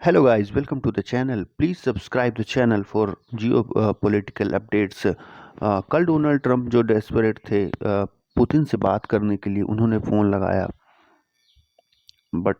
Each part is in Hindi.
Hello guys, welcome to the channel. Please subscribe the channel for geopolitical updates. कल डोनाल्ड ट्रंप जो डेस्परेट थे पुतिन से बात करने के लिए उन्होंने फ़ोन लगाया, बट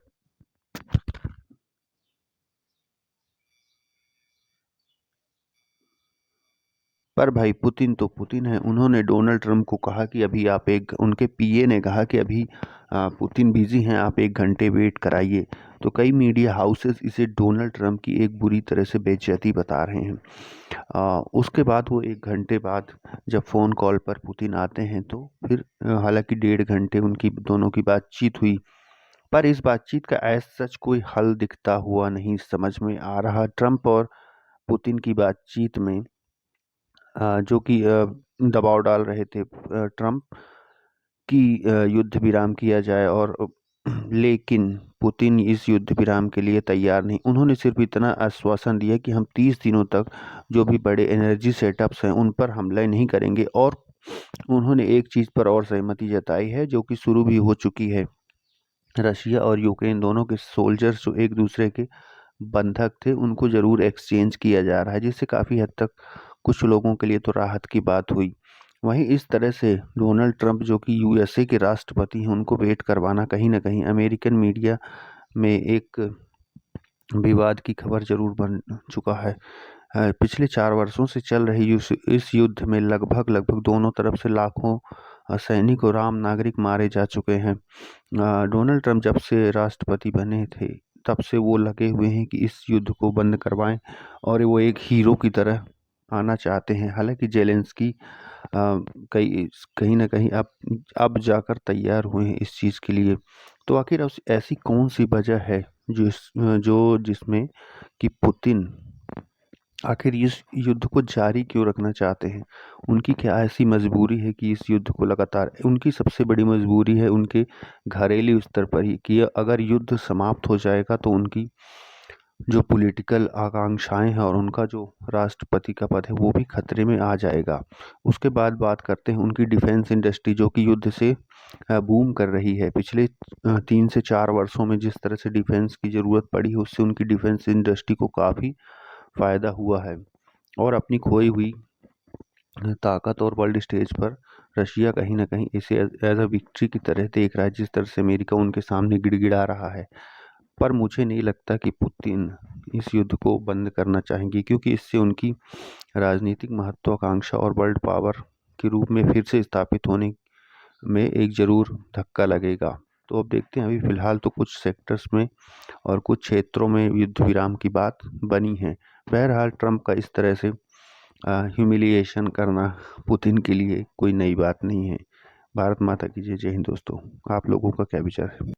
पर भाई पुतिन तो पुतिन है। उन्होंने डोनाल्ड ट्रंप को कहा कि अभी आप उनके पीए ने कहा कि अभी पुतिन बिजी हैं, आप 1 घंटे वेट कराइए। तो कई मीडिया हाउसेस इसे डोनाल्ड ट्रंप की एक बुरी तरह से बेइज्जती बता रहे हैं। उसके बाद वो 1 घंटे बाद जब फ़ोन कॉल पर पुतिन आते हैं तो फिर हालांकि 1.5 घंटे उनकी दोनों की बातचीत हुई, पर इस बातचीत का एज सच कोई हल दिखता हुआ नहीं समझ में आ रहा। ट्रंप और पुतिन की बातचीत में जो कि दबाव डाल रहे थे ट्रंप कि युद्ध विराम किया जाए, और लेकिन पुतिन इस युद्ध विराम के लिए तैयार नहीं। उन्होंने सिर्फ इतना आश्वासन दिया कि हम 30 दिनों तक जो भी बड़े एनर्जी सेटअप्स हैं उन पर हमला नहीं करेंगे, और उन्होंने एक चीज़ पर और सहमति जताई है जो कि शुरू भी हो चुकी है। रशिया और यूक्रेन दोनों के सोल्जर्स जो एक दूसरे के बंधक थे उनको ज़रूर एक्सचेंज किया जा रहा है, जिससे काफ़ी हद तक कुछ लोगों के लिए तो राहत की बात हुई। वहीं इस तरह से डोनाल्ड ट्रंप जो कि यूएसए के राष्ट्रपति हैं उनको वेट करवाना कहीं ना कहीं अमेरिकन मीडिया में एक विवाद की खबर जरूर बन चुका है। पिछले 4 वर्षों से चल रही इस युद्ध में लगभग लगभग दोनों तरफ से लाखों सैनिक और आम नागरिक मारे जा चुके हैं। डोनाल्ड ट्रंप जब से राष्ट्रपति बने थे तब से वो लगे हुए हैं कि इस युद्ध को बंद करवाएं, और वो एक हीरो की तरह आना चाहते हैं। हालांकि जेलेंस्की कहीं ना कहीं अब जाकर तैयार हुए हैं इस चीज़ के लिए। तो आखिर ऐसी कौन सी वजह है जिसमें कि पुतिन आखिर इस युद्ध को जारी क्यों रखना चाहते हैं? उनकी क्या ऐसी मजबूरी है कि इस युद्ध को लगातार, उनकी सबसे बड़ी मजबूरी है उनके घरेलू स्तर पर ही कि अगर युद्ध समाप्त हो जाएगा तो उनकी जो पॉलिटिकल आकांक्षाएं हैं और उनका जो राष्ट्रपति का पद है वो भी खतरे में आ जाएगा। उसके बाद बात करते हैं उनकी डिफेंस इंडस्ट्री जो कि युद्ध से बूम कर रही है। पिछले 3 से 4 वर्षों में जिस तरह से डिफेंस की ज़रूरत पड़ी है उससे उनकी डिफेंस इंडस्ट्री को काफ़ी फ़ायदा हुआ है, और अपनी खोई हुई ताकत और वर्ल्ड स्टेज पर रशिया कहीं ना कहीं इसे एज अ विक्ट्री की तरह देख रहा है, जिस तरह से अमेरिका उनके सामने गिड़गिड़ा रहा है। पर मुझे नहीं लगता कि पुतिन इस युद्ध को बंद करना चाहेंगे, क्योंकि इससे उनकी राजनीतिक महत्वाकांक्षा और वर्ल्ड पावर के रूप में फिर से स्थापित होने में एक ज़रूर धक्का लगेगा। तो अब देखते हैं, अभी फ़िलहाल तो कुछ सेक्टर्स में और कुछ क्षेत्रों में युद्ध विराम की बात बनी है। बहरहाल ट्रंप का इस तरह से ह्यूमिलिएशन करना पुतिन के लिए कोई नई बात नहीं है। भारत माता की जय। जय हिंद दोस्तों। आप लोगों का क्या विचार है?